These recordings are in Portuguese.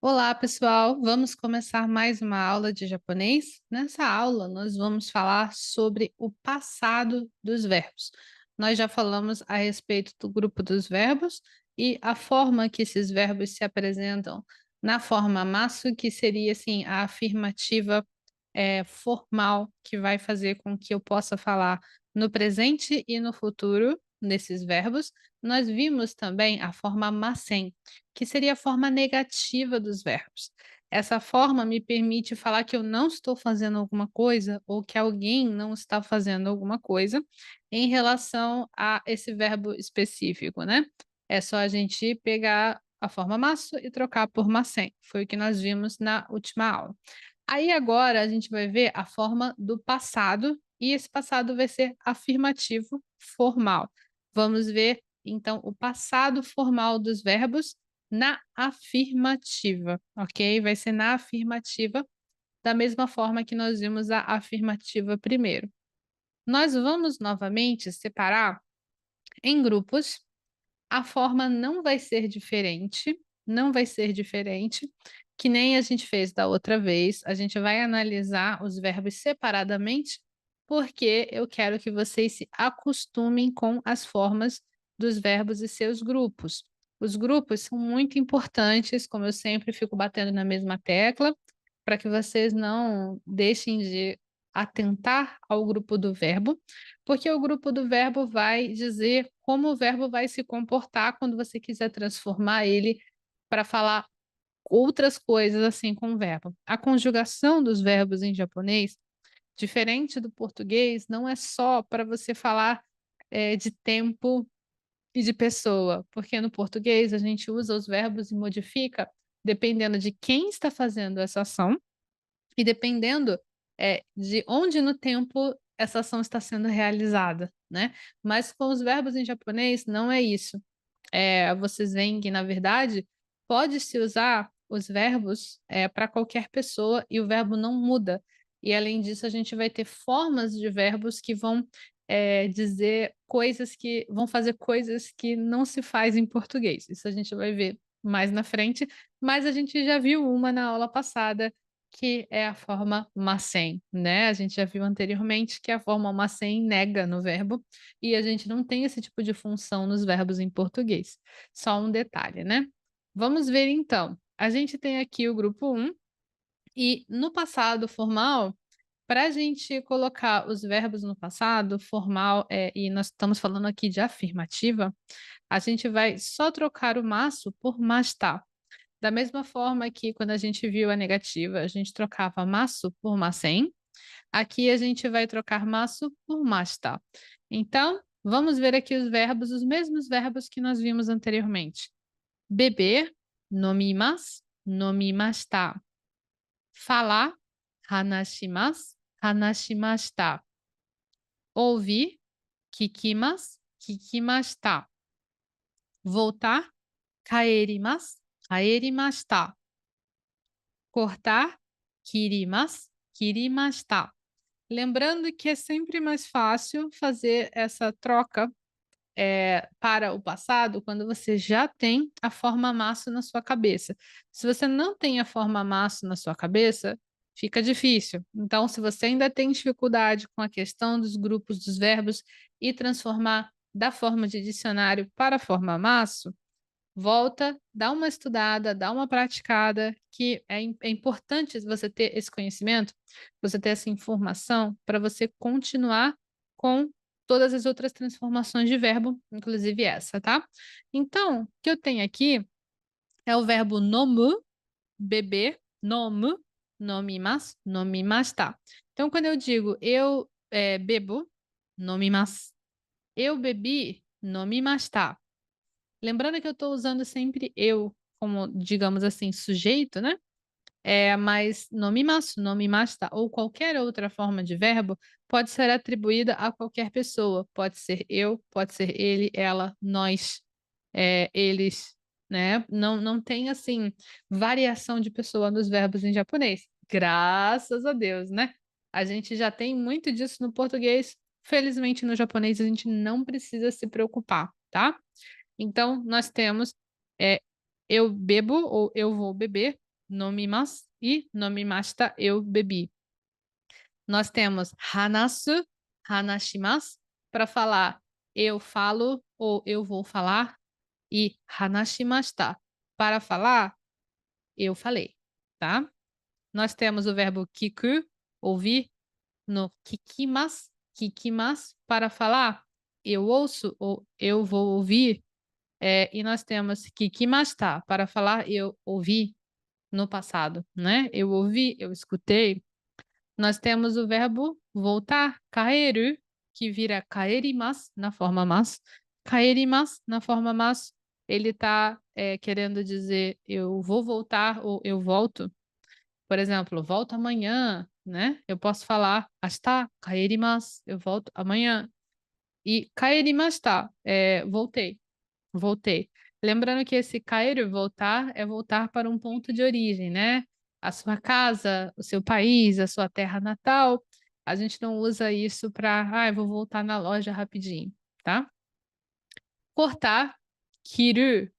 Olá, pessoal! Vamos começar mais uma aula de japonês. Nessa aula, nós vamos falar sobre o passado dos verbos. Nós já falamos a respeito do grupo dos verbos e a forma que esses verbos se apresentam na forma masu, que seria assim a afirmativa formal que vai fazer com que eu possa falar no presente e no futuro nesses verbos. Nós vimos também a forma masen, que seria a forma negativa dos verbos. Essa forma me permite falar que eu não estou fazendo alguma coisa ou que alguém não está fazendo alguma coisa em relação a esse verbo específico, né? É só a gente pegar a forma masu e trocar por masen. Foi o que nós vimos na última aula. Aí agora a gente vai ver a forma do passado e esse passado vai ser afirmativo formal. Vamos ver então o passado formal dos verbos na afirmativa, ok? Vai ser na afirmativa, da mesma forma que nós vimos a afirmativa primeiro. Nós vamos novamente separar em grupos. A forma não vai ser diferente, não vai ser diferente, que nem a gente fez da outra vez. A gente vai analisar os verbos separadamente, porque eu quero que vocês se acostumem com as formas dos verbos e seus grupos. Os grupos são muito importantes, como eu sempre fico batendo na mesma tecla, para que vocês não deixem de atentar ao grupo do verbo, porque o grupo do verbo vai dizer como o verbo vai se comportar quando você quiser transformar ele para falar outras coisas assim com o verbo. A conjugação dos verbos em japonês, diferente do português, não é só para você falar de tempo e de pessoa, porque no português a gente usa os verbos e modifica dependendo de quem está fazendo essa ação e dependendo, de onde no tempo essa ação está sendo realizada, né. Mas com os verbos em japonês não é isso. Vocês veem que, na verdade, pode-se usar os verbos, para qualquer pessoa e o verbo não muda. E, além disso, a gente vai ter formas de verbos que vão, dizer coisas que vão fazer coisas que não se faz em português. Isso a gente vai ver mais na frente, mas a gente já viu uma na aula passada, que é a forma masen, né. A gente já viu anteriormente que a forma masen nega no verbo, e a gente não tem esse tipo de função nos verbos em português. Só um detalhe, né. Vamos ver então. A gente tem aqui o grupo um e no passado formal, para a gente colocar os verbos no passado formal, e nós estamos falando aqui de afirmativa, a gente vai só trocar o maço por masta. Da mesma forma que quando a gente viu a negativa, a gente trocava maço por masen, aqui a gente vai trocar maço por masta. Então, vamos ver aqui os verbos, os mesmos verbos que nós vimos anteriormente. Beber, nomimasu, nomimashita. Falar, hanashimasu, hanashimashita. Ouvir, kikimasu, kikimashita. Voltar, kaerimasu, kaerimashita. Cortar, kirimasu, kirimashita. Lembrando que é sempre mais fácil fazer essa troca, para o passado quando você já tem a forma maço na sua cabeça. Se você não tem a forma maço na sua cabeça, fica difícil. Então, se você ainda tem dificuldade com a questão dos grupos dos verbos e transformar da forma de dicionário para a forma maço, volta, dá uma estudada, dá uma praticada, que é importante você ter esse conhecimento, você ter essa informação, para você continuar com todas as outras transformações de verbo, inclusive essa, tá. Então, o que eu tenho aqui é o verbo nomu, beber, nomu, nomimasu, nomimashita. Então, quando eu digo eu, bebo, nomimasu. Eu bebi, nomimashita. Lembrando que eu estou usando sempre eu como, digamos assim, sujeito, né, mas nomimasu, nomimashita ou qualquer outra forma de verbo pode ser atribuída a qualquer pessoa. Pode ser eu, pode ser ele, ela, nós, eles, né. Não tem, assim, variação de pessoa nos verbos em japonês. Graças a Deus, né. A gente já tem muito disso no português, felizmente no japonês a gente não precisa se preocupar, tá. Então, nós temos, eh, eu bebo ou eu vou beber, nomimasu e nomimashita, eu bebi. Nós temos hanasu, hanashimasu, para falar eu falo ou eu vou falar, e hanashimashita, para falar eu falei, tá? Nós temos o verbo kiku, ouvir, no kikimasu, kikimasu, para falar eu ouço ou eu vou ouvir, e nós temos kikimashita, para falar eu ouvi no passado, né? Eu ouvi, eu escutei. Nós temos o verbo voltar, kaeru, que vira kaerimasu na forma mas. Kaerimasu na forma mas, ele está querendo dizer eu vou voltar ou eu volto. Por exemplo, volto amanhã, né? Eu posso falar ashita kaerimasu, eu volto amanhã. E kaerimashita, voltei, voltei. Lembrando que esse kaeru, voltar, é voltar para um ponto de origem, né? A sua casa, o seu país, a sua terra natal. A gente não usa isso para, eu vou voltar na loja rapidinho, tá? Cortar, kiru,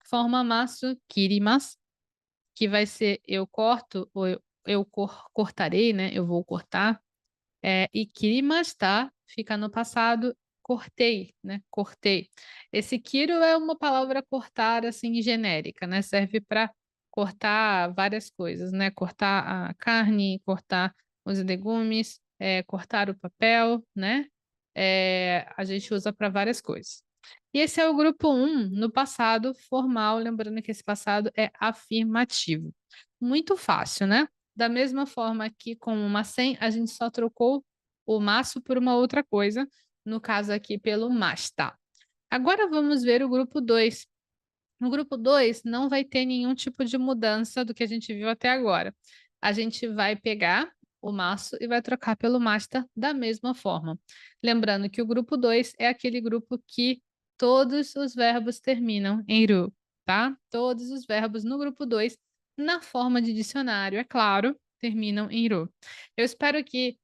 forma masu, kirimasu, que vai ser eu corto ou eu cortarei, né? Eu vou cortar. E kirimashita fica no passado, cortei, né? Cortei. Esse kiro é uma palavra cortar, assim, genérica, né? Serve para cortar várias coisas, né? Cortar a carne, cortar os legumes, cortar o papel, né? A gente usa para várias coisas. E esse é o grupo 1 no passado formal, lembrando que esse passado é afirmativo. Muito fácil, né? Da mesma forma que com uma sem, a gente só trocou o maço por uma outra coisa, no caso aqui pelo masta. Agora vamos ver o grupo 2. No grupo 2 não vai ter nenhum tipo de mudança do que a gente viu até agora. A gente vai pegar o maço e vai trocar pelo masta da mesma forma. Lembrando que o grupo 2 é aquele grupo que todos os verbos terminam em ru, tá? Todos os verbos no grupo 2, na forma de dicionário, é claro, terminam em ru. Eu espero que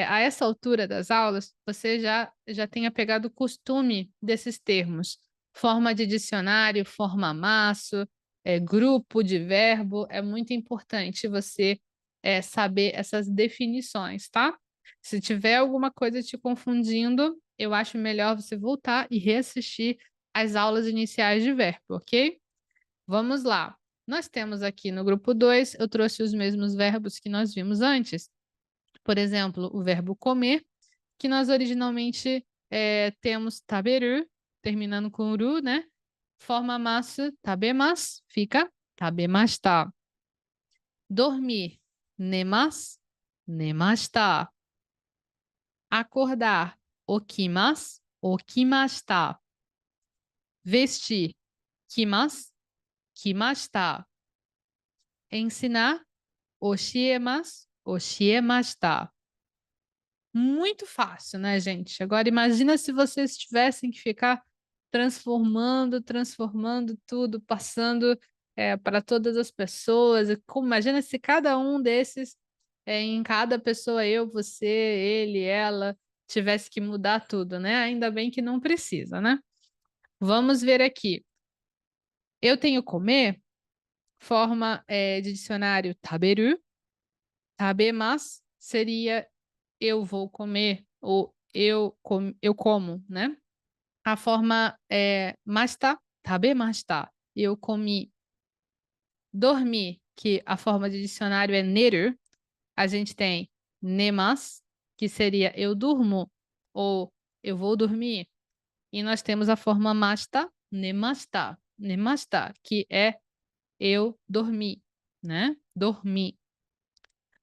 a essa altura das aulas você já tenha pegado o costume desses termos. Forma de dicionário, forma maço, grupo de verbo, é muito importante você saber essas definições, tá? Se tiver alguma coisa te confundindo, eu acho melhor você voltar e reassistir as aulas iniciais de verbo, ok? Vamos lá. Nós temos aqui no grupo 2, eu trouxe os mesmos verbos que nós vimos antes. Por exemplo, o verbo comer, que nós originalmente temos taberu, terminando com ru, né? Forma masu, tabemasu, fica tabemashita. Dormir, nemasu, nemashita. Acordar, okimasu, okimashita. Vestir, kimasu, kimashita. Ensinar, oshiemasu, oshiemashita. Muito fácil, né, gente? Agora imagina se vocês tivessem que ficar transformando tudo, passando para todas as pessoas. Imagina se cada um desses, em cada pessoa, eu, você, ele, ela, tivesse que mudar tudo, né? Ainda bem que não precisa, né? Vamos ver aqui. Eu tenho comer, forma de dicionário taberu. Tabemasu seria eu vou comer ou eu como, né? A forma mashita, tabemashita, eu comi. Dormir, que a forma de dicionário é neru, a gente tem nemasu, que seria eu durmo ou eu vou dormir. E nós temos a forma mashita, nemashita, que é eu dormi, né? Dormi.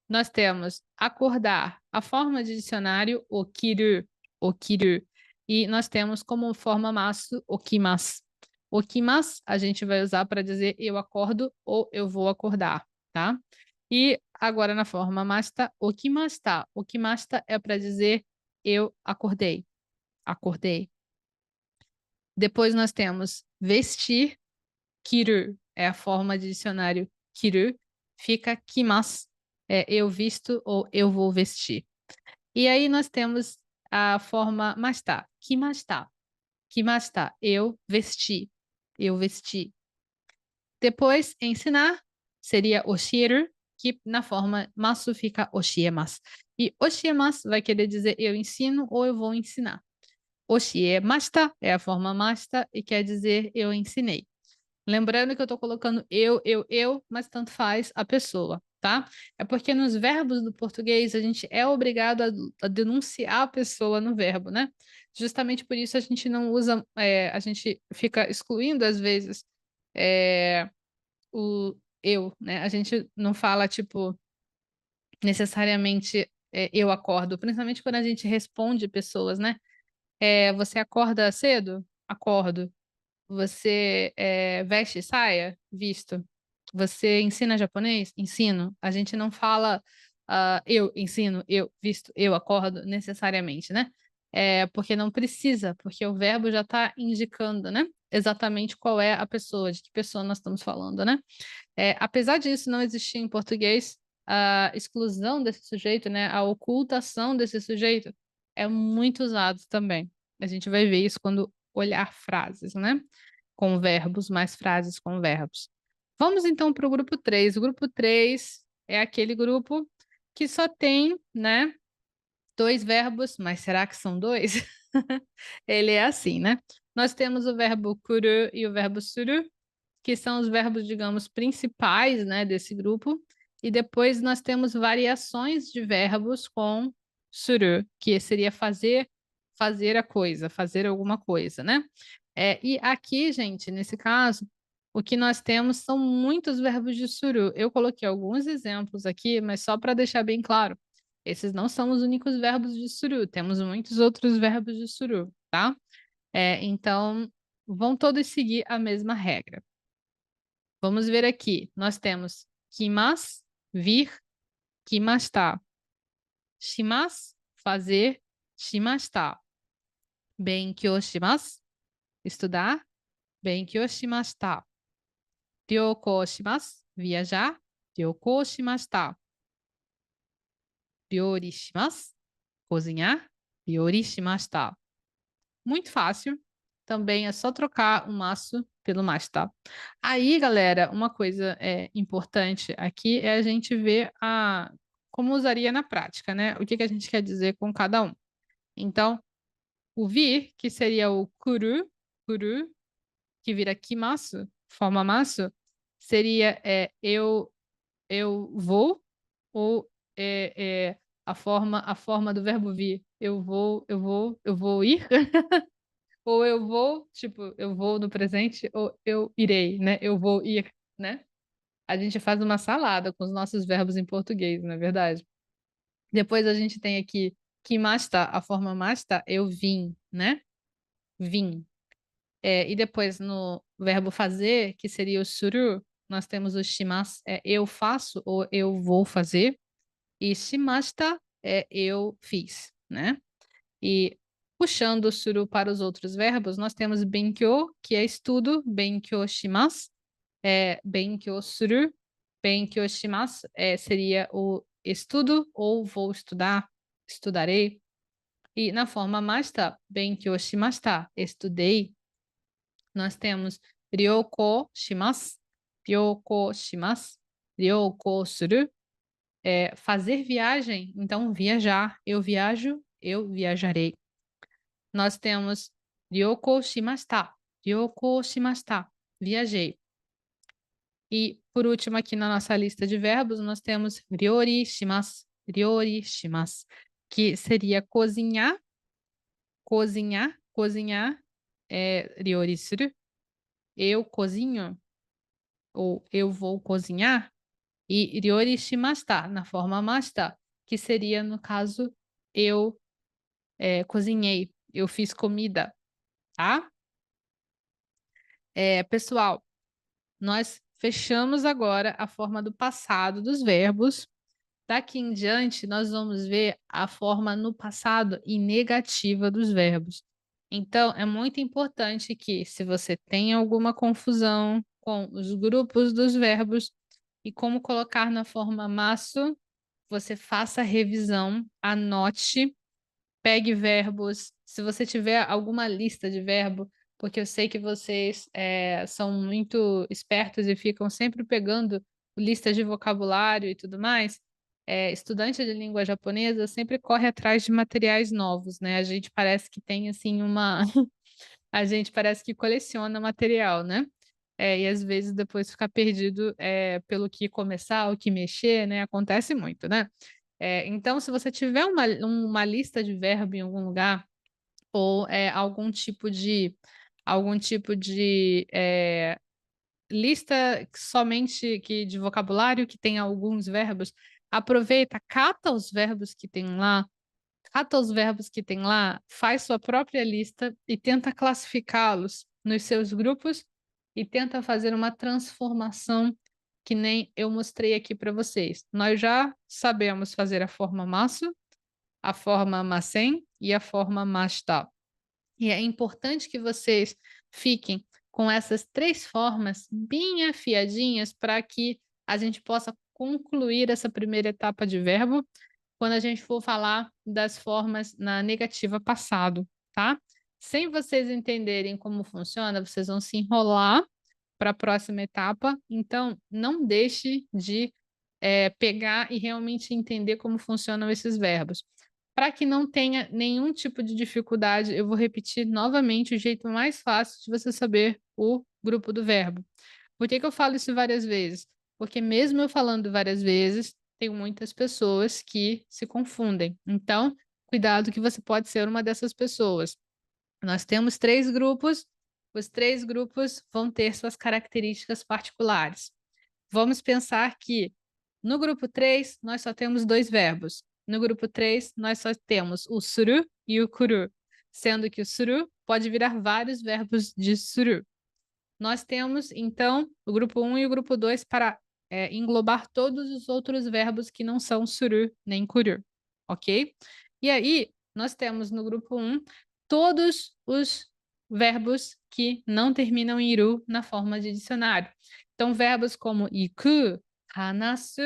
Nós temos acordar, a forma de dicionário okiru, okiru. E nós temos como forma masu okimasu. Okimasu a gente vai usar para dizer eu acordo ou eu vou acordar, tá? E agora na forma masta, okimashita. Okimashita é para dizer eu acordei, acordei. Depois nós temos vestir, kiru, é a forma de dicionário kiru, fica kimasu, eu visto ou eu vou vestir. E aí nós temos a forma masta, kimashita. Kimashita, eu vesti, eu vesti. Depois, ensinar, seria oshieru, que na forma masu fica oshiemasu. E oshiemasu vai querer dizer eu ensino ou eu vou ensinar. Oshiemashita é a forma mashita e quer dizer eu ensinei. Lembrando que eu estou colocando eu, mas tanto faz a pessoa, tá? É porque nos verbos do português a gente é obrigado a denunciar a pessoa no verbo, né? Justamente por isso a gente não usa, a gente fica excluindo às vezes o eu, né? A gente não fala, tipo, necessariamente eu acordo, principalmente quando a gente responde pessoas, né? Você acorda cedo? Acordo. Você veste saia? Visto. Você ensina japonês? Ensino. A gente não fala eu ensino, eu visto, eu acordo necessariamente, né? Porque não precisa, porque o verbo já está indicando, né? Exatamente qual é a pessoa, de que pessoa nós estamos falando, né? Apesar disso não existir em português, a exclusão desse sujeito, né? A ocultação desse sujeito é muito usado também. A gente vai ver isso quando olhar frases, né? Com verbos, mais frases com verbos. Vamos então para o grupo 3. O grupo 3 é aquele grupo que só tem, né, dois verbos, mas será que são dois? Ele é assim, né? Nós temos o verbo kuru e o verbo suru, que são os verbos, digamos, principais, né, desse grupo. E depois nós temos variações de verbos com suru, que seria fazer, fazer a coisa, fazer alguma coisa, né? E aqui, gente, nesse caso, o que nós temos são muitos verbos de suru. Eu coloquei alguns exemplos aqui, mas só para deixar bem claro, esses não são os únicos verbos de suru, temos muitos outros verbos de suru, tá? Então, vão todos seguir a mesma regra. Vamos ver aqui. Nós temos kimas, vir, kimashita. Shimas, fazer, shimashita. Benkyou shimasu, estudar, benkyou shimashita. Ryoukou shimasu, viajar, ryoukou shimashita. Ryori shimasu, cozinhar, ryori shimashita. Muito fácil. Também é só trocar o maço pelo mas, tá? Aí, galera, uma coisa importante aqui é a gente ver como usaria na prática, né? O que que a gente quer dizer com cada um. Então, o vir, que seria o kuru, que vira kimasu, forma maço, seria eu vou, ou a forma do verbo vir, eu vou ir. Ou eu vou, tipo, eu vou no presente, ou eu irei, né? Eu vou ir, né? A gente faz uma salada com os nossos verbos em português, não é verdade? Depois a gente tem aqui kimashita, a forma mashita, eu vim, né? Vim. E depois no verbo fazer, que seria o suru, nós temos o shimasu, eu faço ou eu vou fazer. E shimashita é eu fiz, né? E puxando o suru para os outros verbos, nós temos benkyou, que é estudo, benkyou shimasu, benkyou suru, benkyou shimasu seria o estudo ou vou estudar, estudarei. E na forma mashita, benkyou shimashita, estudei, nós temos ryoukou shimasu, ryoukou shimasu, ryoukou suru, fazer viagem, então viajar, eu viajo, eu viajarei. Nós temos ryoukou shimashita, ryoukou shimashita, viajei. E por último aqui na nossa lista de verbos, nós temos ryori shimasu, que seria cozinhar, cozinhar ryori suru, eu cozinho, ou eu vou cozinhar, e ryori shimashita, na forma mashita, que seria, no caso, eu cozinhei, eu fiz comida, tá? Pessoal, nós fechamos agora a forma do passado dos verbos. Daqui em diante, nós vamos ver a forma no passado e negativa dos verbos. Então, é muito importante que, se você tem alguma confusão com os grupos dos verbos e como colocar na forma maço, você faça a revisão, anote, pegue verbos. Se você tiver alguma lista de verbo, porque eu sei que vocês são muito espertos e ficam sempre pegando listas de vocabulário e tudo mais, estudante de língua japonesa sempre corre atrás de materiais novos, né? A gente parece que tem, assim, uma... A gente parece que coleciona material, né? E às vezes depois fica perdido pelo que começar, o que mexer, né? Acontece muito, né? Então, se você tiver uma lista de verbo em algum lugar, ou algum tipo de lista somente de vocabulário que tem alguns verbos, aproveita, cata os verbos que tem lá, faz sua própria lista e tenta classificá-los nos seus grupos e tenta fazer uma transformação que nem eu mostrei aqui para vocês. Nós já sabemos fazer a forma masu, a forma masen e a forma mashita. E é importante que vocês fiquem com essas 3 formas bem afiadinhas para que a gente possa concluir essa primeira etapa de verbo quando a gente for falar das formas na negativa passado, tá? Sem vocês entenderem como funciona, vocês vão se enrolar para a próxima etapa. Então, não deixe de pegar e realmente entender como funcionam esses verbos. Para que não tenha nenhum tipo de dificuldade, eu vou repetir novamente o jeito mais fácil de você saber o grupo do verbo. Por que eu falo isso várias vezes? Porque mesmo eu falando várias vezes, tem muitas pessoas que se confundem. Então, cuidado que você pode ser uma dessas pessoas. Nós temos 3 grupos, os 3 grupos vão ter suas características particulares. Vamos pensar que no grupo 3 nós só temos 2 verbos. No grupo 3 nós só temos o suru e o kuru, sendo que o suru pode virar vários verbos de suru. Nós temos, então, o grupo 1 e o grupo 2 para englobar todos os outros verbos que não são suru nem kuru, ok? E aí, nós temos no grupo 1 todos os verbos que não terminam em iru na forma de dicionário. Então, verbos como iku, hanasu,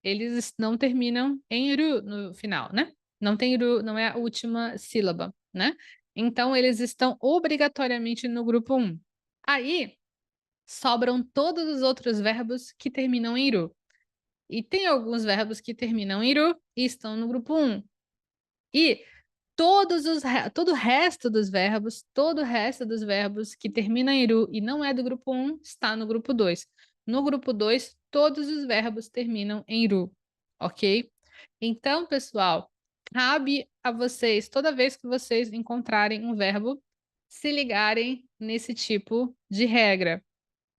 eles não terminam em iru no final, né? Não tem iru, não é a última sílaba, né? Então, eles estão obrigatoriamente no grupo 1. Aí, sobram todos os outros verbos que terminam em iru. E tem alguns verbos que terminam em iru e estão no grupo 1. E todo o resto dos verbos, todo o resto dos verbos que terminam em iru e não é do grupo 1, está no grupo 2. No grupo 2, todos os verbos terminam em iru, ok? Então, pessoal, cabe a vocês, toda vez que vocês encontrarem um verbo, se ligarem nesse tipo de regra.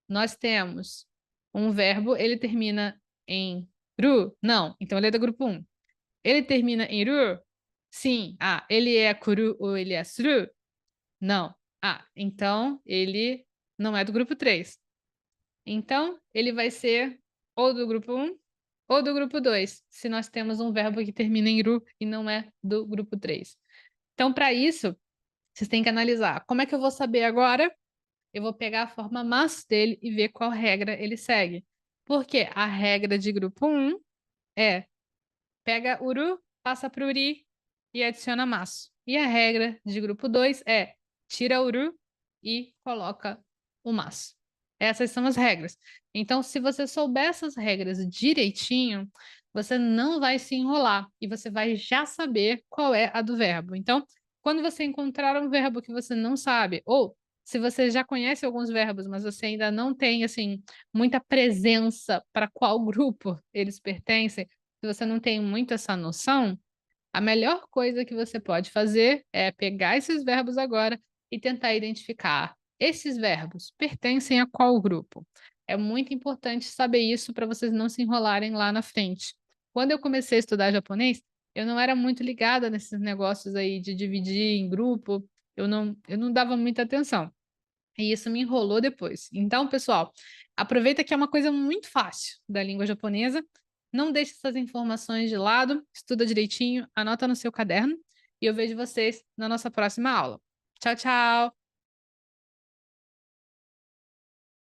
Nós temos um verbo, ele termina em ru? Não, então ele é do grupo 1. Ele termina em ru? Sim. Ah, ele é kuru ou ele é suru? Não. Ah, então ele não é do grupo 3. Então, ele vai ser ou do grupo 1 ou do grupo 2, se nós temos um verbo que termina em ru e não é do grupo 3. Então, para isso, vocês têm que analisar. Como é que eu vou saber agora? Eu vou pegar a forma mas dele e ver qual regra ele segue. Porque a regra de grupo 1 é pega uru, passa para uri e adiciona mas. E a regra de grupo 2 é tira uru e coloca o mas. Essas são as regras. Então, se você souber essas regras direitinho, você não vai se enrolar e você vai já saber qual é a do verbo. Então, quando você encontrar um verbo que você não sabe, ou se você já conhece alguns verbos, mas você ainda não tem assim muita presença para qual grupo eles pertencem, se você não tem muito essa noção, a melhor coisa que você pode fazer é pegar esses verbos agora e tentar identificar esses verbos pertencem a qual grupo. É muito importante saber isso para vocês não se enrolarem lá na frente. Quando eu comecei a estudar japonês, eu não era muito ligada nesses negócios aí de dividir em grupo, eu não dava muita atenção. E isso me enrolou depois. Então, pessoal, aproveita que é uma coisa muito fácil da língua japonesa. Não deixe essas informações de lado, estuda direitinho, anota no seu caderno e eu vejo vocês na nossa próxima aula. Tchau, tchau!